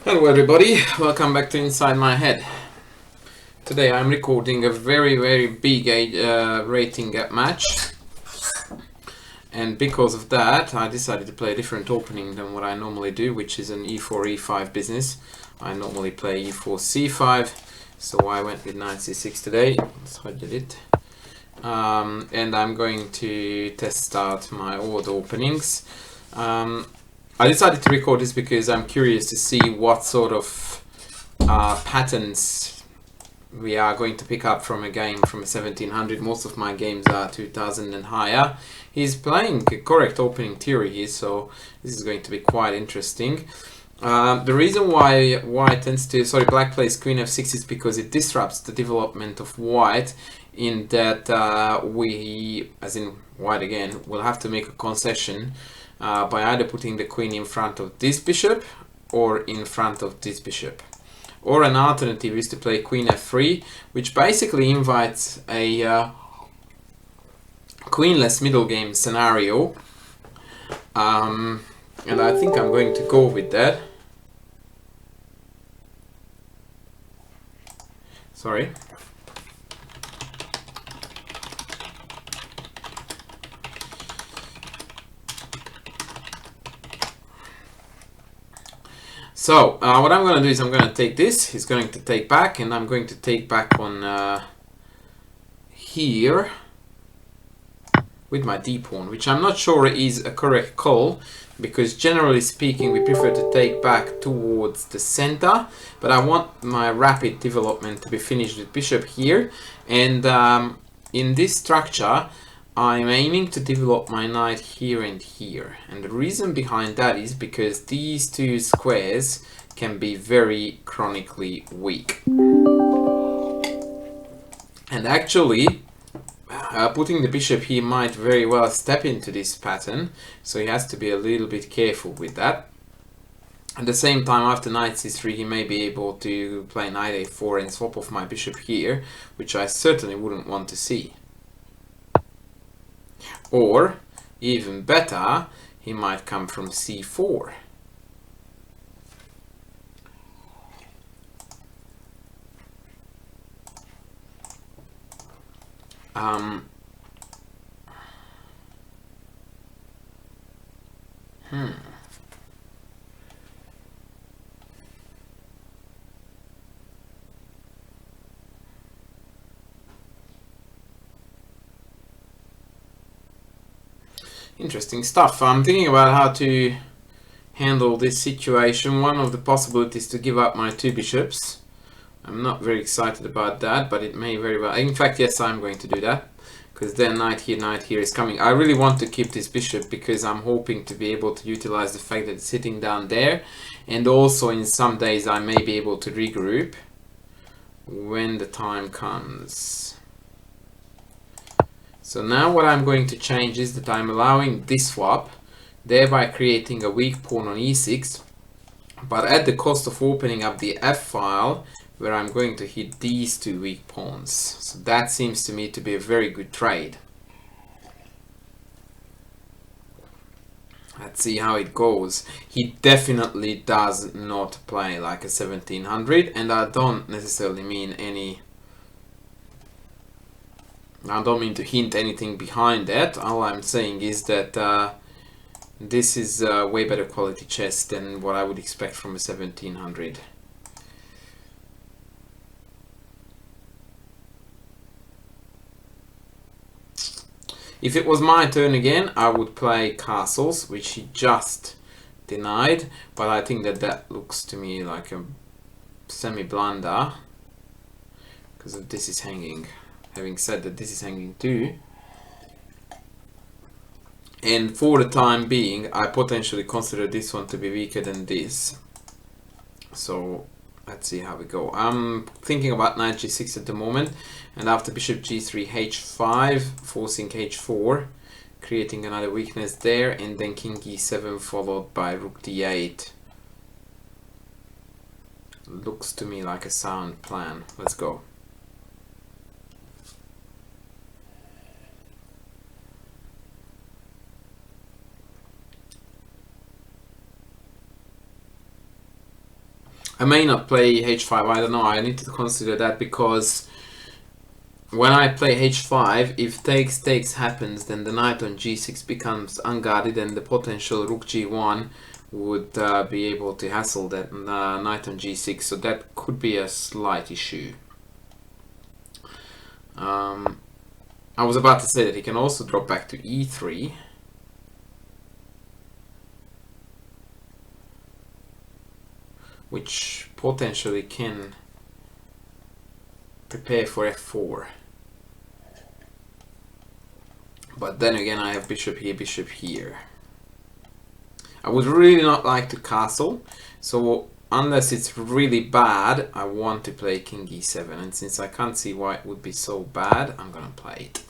Hello everybody, welcome back to Inside My Head. Today I'm recording a very big rating gap match, and because of that I decided to play a different opening than what I normally do, which is an e4 e5 business. I normally play e4 c5, so I went with knight c6 today. That's how I did it. And I'm going to test out my odd openings. I decided to record this because I'm curious to see what sort of patterns we are going to pick up from a game from a 1700. Most of my games are 2000 and higher. He's playing a correct opening theory here, so this is going to be quite interesting. The reason why white tends to, black plays queen f6 is because it disrupts the development of white, in that we, as in white again, will have to make a concession by either putting the queen in front of this bishop or in front of this bishop. Or an alternative is to play queen f3, which basically invites a queenless middle game scenario. And I think I'm going to go with that. Sorry. So, what I'm going to do is I'm going to take this, he's going to take back, and I'm going to take back on here with my d-pawn, which I'm not sure is a correct call, because generally speaking we prefer to take back towards the center, but I want my rapid development to be finished with bishop here, and in this structure I'm aiming to develop my knight here and here, and the reason behind that is because these two squares can be very chronically weak. And actually, putting the bishop here might very well step into this pattern, so he has to be a little bit careful with that. At the same time, after knight c3 he may be able to play knight a4 and swap off my bishop here, which I certainly wouldn't want to see. Or, even better, he might come from c4. Interesting stuff. I'm thinking about how to handle this situation. One of the possibilities is to give up my two bishops. I'm not very excited about that, but it may very well... In fact, yes, I'm going to do that, because then knight here is coming. I really want to keep this bishop because I'm hoping to be able to utilize the fact that it's sitting down there, and also in some days I may be able to regroup when the time comes. So now what I'm going to change is that I'm allowing this swap, thereby creating a weak pawn on e6, but at the cost of opening up the f file, where I'm going to hit these two weak pawns. So that seems to me to be a very good trade. Let's see how it goes. He definitely does not play like a 1700, and I don't necessarily mean any... I don't mean to hint anything behind that. All I'm saying is that this is a way better quality chess than what I would expect from a 1700. If it was my turn again, I would play castles, which he just denied, but I think that that looks to me like a semi-blunder, because this is hanging. Having said that, this is hanging too. And for the time being, I potentially consider this one to be weaker than this. So let's see how we go. I'm thinking about knight g6 at the moment, and after bishop g3, h5, forcing h4, creating another weakness there, and then king e7 followed by rook d8. Looks to me like a sound plan. Let's go. I may not play h5, I don't know, I need to consider that, because when I play h5, if takes happens, then the knight on g6 becomes unguarded, and the potential rook g1 would be able to hassle that knight on g6, so that could be a slight issue. I was about to say that he can also drop back to e3. Which potentially can prepare for f4. But then again, I have bishop here, bishop here. I would really not like to castle, so unless it's really bad, I want to play king e7. And since I can't see why it would be so bad, I'm gonna play it.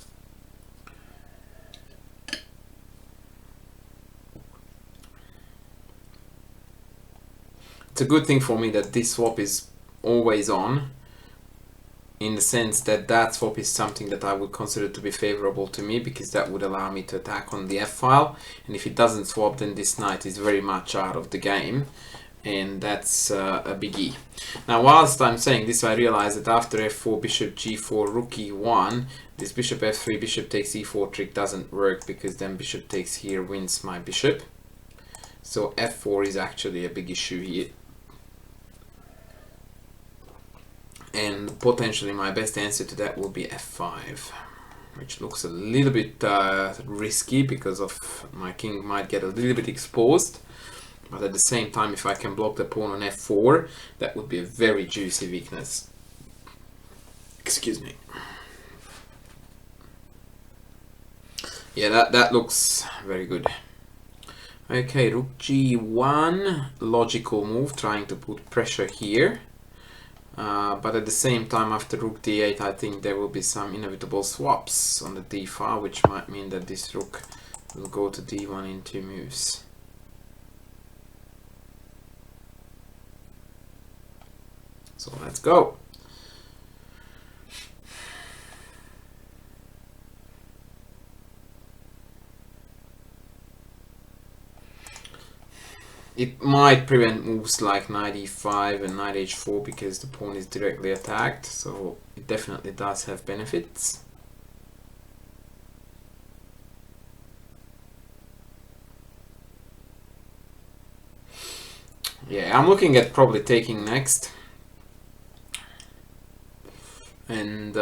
It's a good thing for me that this swap is always on, in the sense that that swap is something that I would consider to be favorable to me, because that would allow me to attack on the f-file, and if it doesn't swap, then this knight is very much out of the game, and that's a biggie. Now, whilst I'm saying this, I realize that after f4, bishop g4, rook e1, this bishop f3, bishop takes e4 trick doesn't work, because then bishop takes here wins my bishop. So f4 is actually a big issue here. And potentially my best answer to that will be f5, which looks a little bit risky, because of my king might get a little bit exposed. But at the same time, if I can block the pawn on f4, that would be a very juicy weakness. Excuse me. Yeah, that looks very good. Okay, rook g1, logical move, trying to put pressure here. But at the same time, after rook d8, I think there will be some inevitable swaps on the d file, which might mean that this rook will go to d1 in 2 moves. So let's go. It might prevent moves like knight e5 and knight h4, because the pawn is directly attacked, so it definitely does have benefits. Yeah, I'm looking at probably taking next. And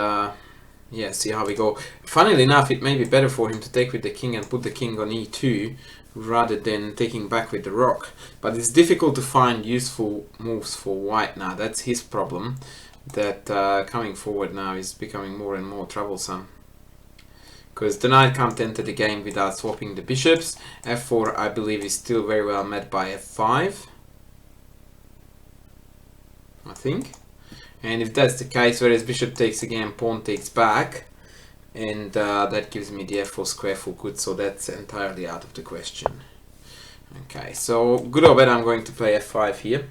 yeah, see how we go. Funnily enough, it may be better for him to take with the king and put the king on e2, rather than taking back with the rook. But it's difficult to find useful moves for white now. That's his problem, that coming forward now is becoming more and more troublesome. Because the knight can't enter the game without swapping the bishops. f4, I believe, is still very well met by f5, I think. And if that's the case, whereas bishop takes again, pawn takes back, and that gives me the f4 square for good, so that's entirely out of the question. Okay, so good or bad, I'm going to play f5 here,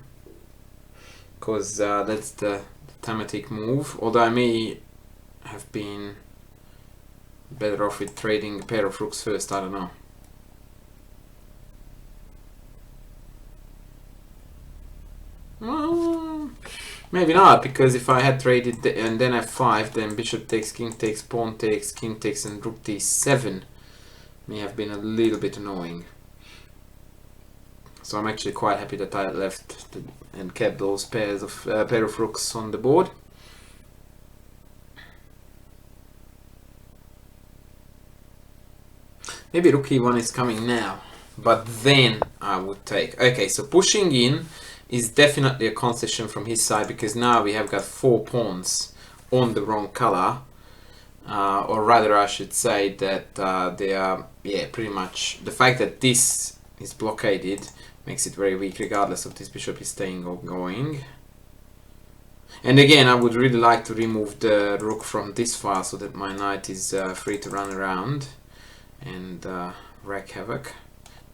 because that's the thematic move, although I may have been better off with trading a pair of rooks first, I don't know. Maybe not, because if I had traded and then f5, then bishop takes, king takes, pawn takes, king takes, and rook d7 may have been a little bit annoying. So I'm actually quite happy that I left and kept those pair of rooks on the board. Maybe rook e1 is coming now, but then I would take. Okay, so pushing in is definitely a concession from his side, because now we have got 4 pawns on the wrong color, or rather I should say that they are, yeah, pretty much, the fact that this is blockaded makes it very weak, regardless of this bishop is staying or going. And again, I would really like to remove the rook from this file, so that my knight is free to run around and wreak havoc.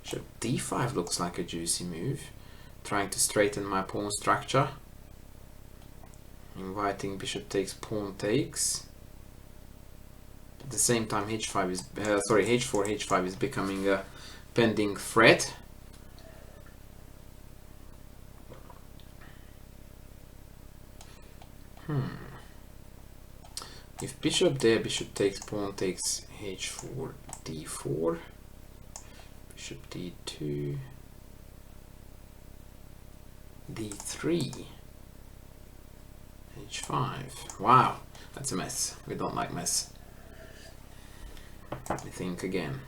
Bishop d5 looks like a juicy move, trying to straighten my pawn structure, inviting bishop takes, pawn takes. At the same time, h5 is h4 h5 is becoming a pending threat. If bishop there, bishop takes, pawn takes h4, d4, bishop d2, d3, h5. Wow, that's a mess. We don't like mess. Let me think again.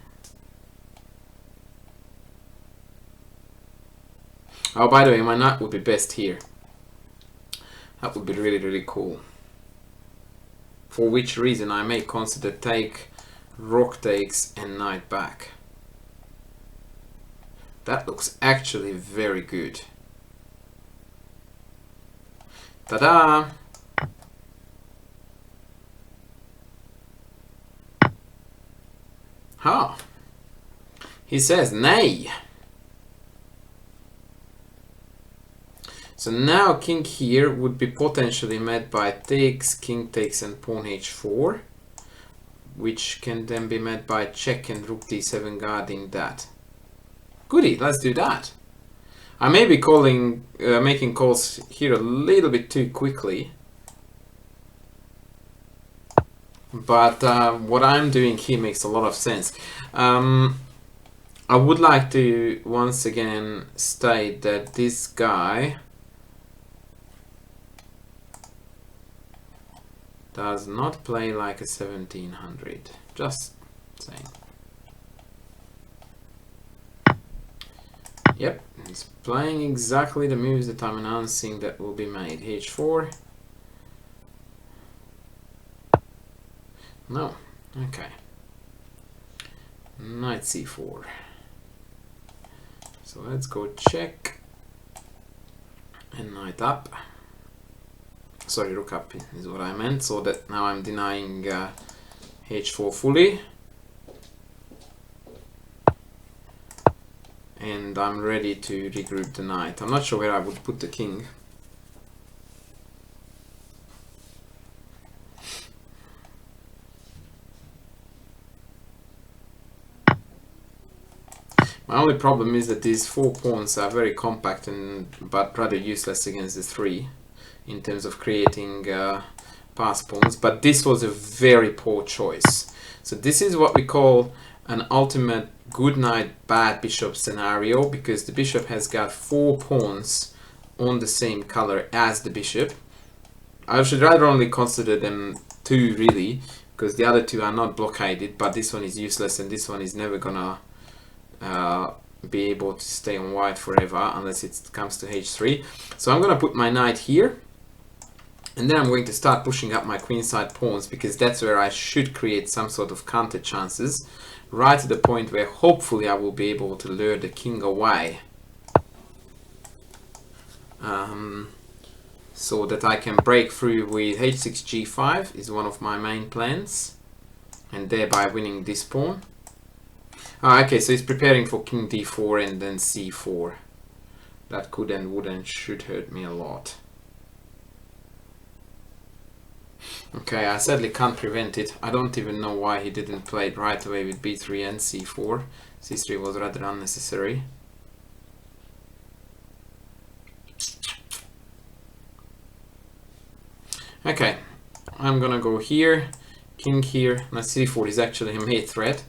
Oh, by the way, my knight would be best here. That would be really, really cool. For which reason I may consider take, rook takes, and knight back. That looks actually very good. Ta-da! Ha! He says nay. So now king here would be potentially met by takes, king takes, and pawn h4, which can then be met by check and rook d7 guarding that. Goody, let's do that. I may be making calls here a little bit too quickly, but what I'm doing here makes a lot of sense. I would like to once again state that this guy does not play like a 1700. Just saying. Yep, he's playing exactly the moves that I'm announcing that will be made. h4. No. Okay. Knight c4. So let's go check. And knight up. Sorry, rook up is what I meant. So that now I'm denying h4 fully. And I'm ready to regroup the knight. I'm not sure where I would put the king. My only problem is that these 4 pawns are very compact but rather useless against the 3 in terms of creating pass pawns. But this was a very poor choice. So this is what we call an ultimate good knight, bad bishop scenario, because the bishop has got 4 pawns on the same color as the bishop. I should rather only consider them 2 really, because the other 2 are not blockaded, but this one is useless and this one is never gonna be able to stay on white forever unless it comes to h3. So I'm gonna put my knight here, and then I'm going to start pushing up my queenside pawns, because that's where I should create some sort of counter chances, right to the point where hopefully I will be able to lure the king away, so that I can break through with h6 g5 is one of my main plans, and thereby winning this pawn. Okay, so he's preparing for king d4 and then c4. That could and would and should hurt me a lot. Okay, I sadly can't prevent it. I don't even know why he didn't play it right away with b3 and c4. c3 was rather unnecessary. Okay, I'm gonna go here, king here. Now c4 is actually a mate threat.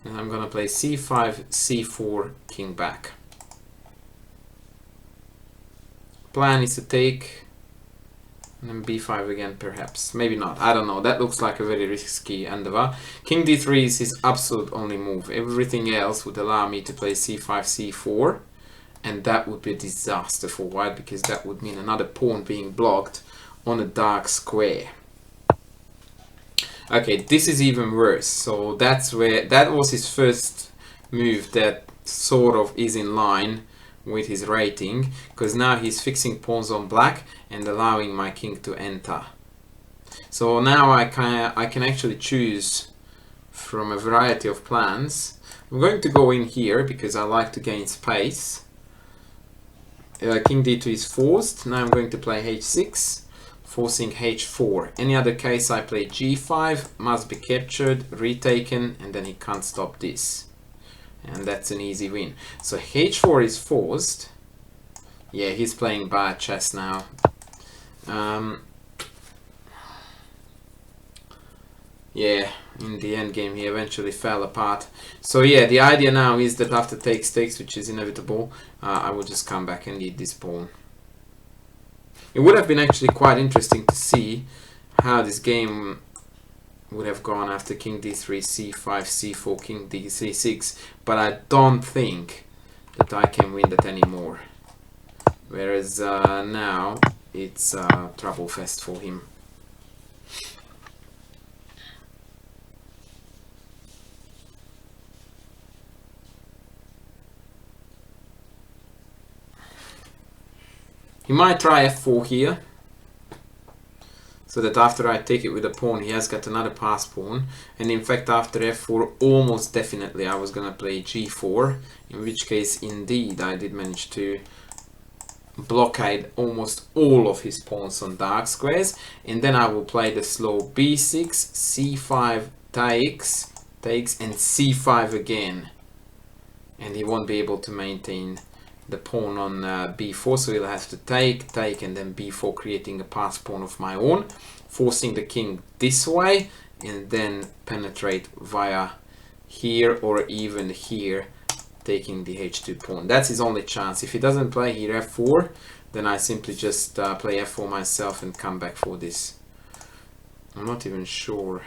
And I'm gonna play c5, c4, king back. Plan is to take, and then b5 again perhaps. Maybe not, I don't know. That looks like a very risky endeavor. King d3 is his absolute only move. Everything else would allow me to play c5, c4. And that would be a disaster for white, because that would mean another pawn being blocked on a dark square. Okay, this is even worse. So that's where that was his first move that sort of is in line with his rating, because now he's fixing pawns on black and allowing my king to enter. So now I can actually choose from a variety of plans. I'm going to go in here because I like to gain space. King d2 is forced. Now I'm going to play h6. Forcing h4. Any other case I play g5, must be captured, retaken, and then he can't stop this. And that's an easy win. So h4 is forced. Yeah, he's playing bad chess now. Yeah, in the end game he eventually fell apart. So yeah, the idea now is that after takes, which is inevitable, I will just come back and eat this pawn. It would have been actually quite interesting to see how this game would have gone after king d3, c5, c4, king d6, but I don't think that I can win that anymore. Whereas now it's trouble fest for him. He might try f4 here, so that after I take it with a pawn, he has got another pass pawn. And in fact, after f4, almost definitely I was gonna play g4, in which case, indeed, I did manage to blockade almost all of his pawns on dark squares. And then I will play the slow b6, c5 takes, and c5 again. And he won't be able to maintain the pawn on b4, so he'll have to take, and then b4, creating a pass pawn of my own, forcing the king this way, and then penetrate via here or even here, taking the h2 pawn. That's his only chance. If he doesn't play here f4, then I simply just play f4 myself and come back for this. I'm not even sure.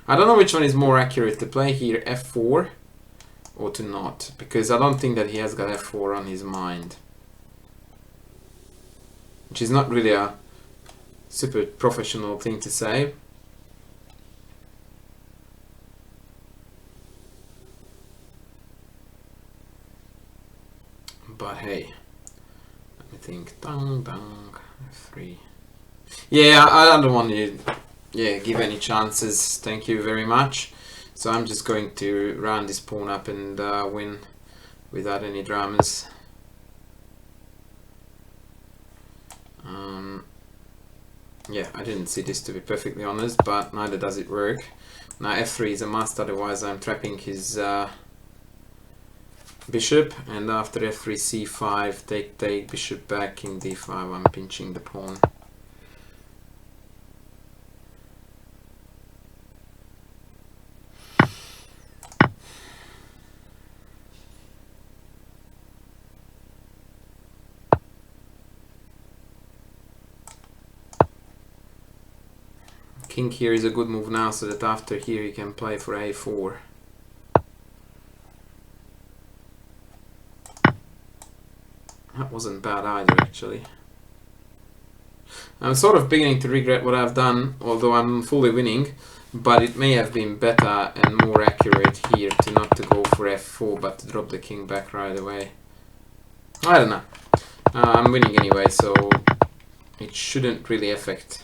I don't know which one is more accurate, to play here f4 or to not, because I don't think that he has got f4 on his mind. Which is not really a super professional thing to say. But hey, let me think. Dang, f3. Yeah, I don't want to give any chances. Thank you very much. So I'm just going to round this pawn up and win without any dramas. Yeah, I didn't see this, to be perfectly honest, but neither does it work. Now f3 is a must, otherwise I'm trapping his bishop, and after f3, c5, take, bishop back, king d5, I'm pinching the pawn. King here is a good move now, so that after here he can play for a4. That wasn't bad either, actually. I'm sort of beginning to regret what I've done, although I'm fully winning, but it may have been better and more accurate here to not to go for f4, but to drop the king back right away. I don't know. I'm winning anyway, so it shouldn't really affect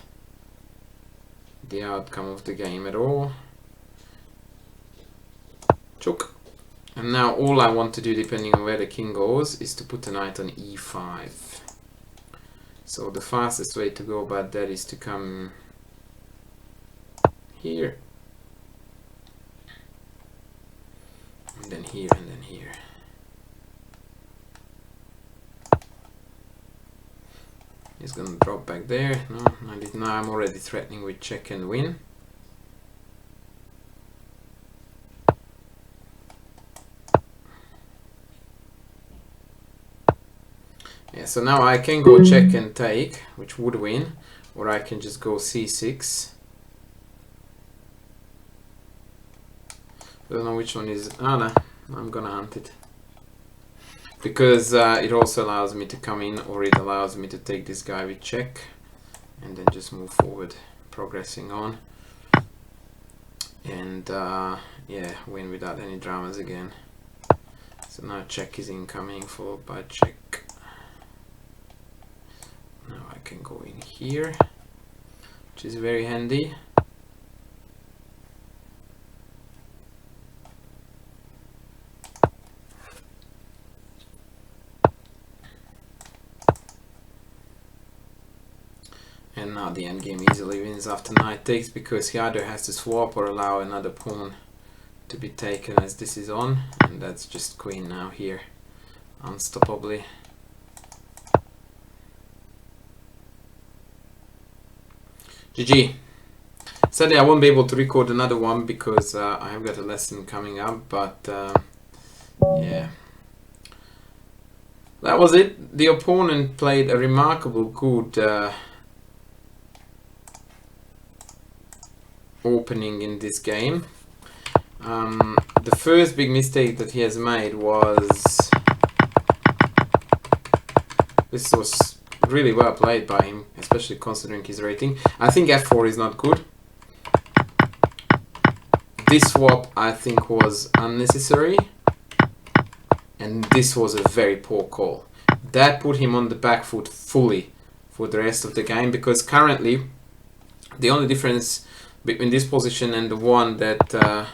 the outcome of the game at all. Choke. And now all I want to do, depending on where the king goes, is to put the knight on e5. So the fastest way to go about that is to come here, and then here, and then here. He's gonna drop back there. No, now I'm already threatening with check and win. Yeah, so now I can go check and take, which would win, or I can just go c6. I don't know which one is. Ah, no, I'm gonna hunt it. Because it also allows me to come in, or it allows me to take this guy with check and then just move forward, progressing on, and yeah, win without any dramas again. So now check is incoming, followed by check. Now I can go in here, which is very handy. And now the endgame easily wins after knight takes, because he either has to swap or allow another pawn to be taken as this is on, and that's just queen now here, unstoppably. GG. Sadly, I won't be able to record another one because I have got a lesson coming up, but yeah. That was it. The opponent played a remarkable good opening in this game. The first big mistake that he has made was... This was really well played by him, especially considering his rating. I think f4 is not good. This swap, I think, was unnecessary. And this was a very poor call. That put him on the back foot fully for the rest of the game, because currently the only difference between this position and the one that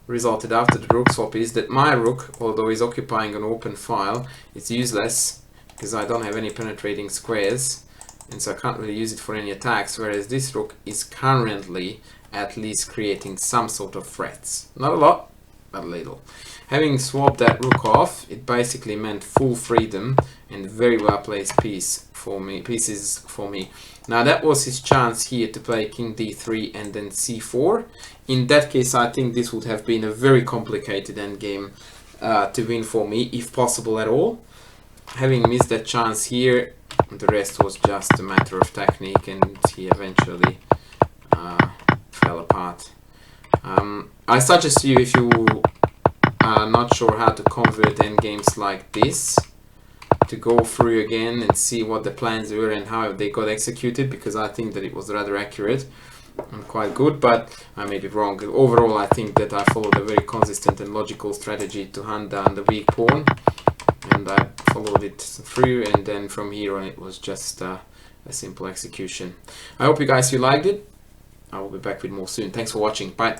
resulted after the rook swap is that my rook, although he's occupying an open file, is useless because I don't have any penetrating squares, and so I can't really use it for any attacks, whereas this rook is currently at least creating some sort of threats. Not a lot, but a little. Having swapped that rook off, it basically meant full freedom and very well placed pieces for me. Now that was his chance here to play king d3 and then c4. In that case, I think this would have been a very complicated endgame to win for me, if possible at all. Having missed that chance here, the rest was just a matter of technique, and he eventually fell apart. I suggest you, if you are not sure how to convert endgames like this, to go through again and see what the plans were and how they got executed, because I think that it was rather accurate and quite good, but I may be wrong. Overall, I think that I followed a very consistent and logical strategy to hunt down the weak pawn, and I followed it through, and then from here on it was just a simple execution. I hope you guys liked it. I will be back with more soon. Thanks for watching. Bye.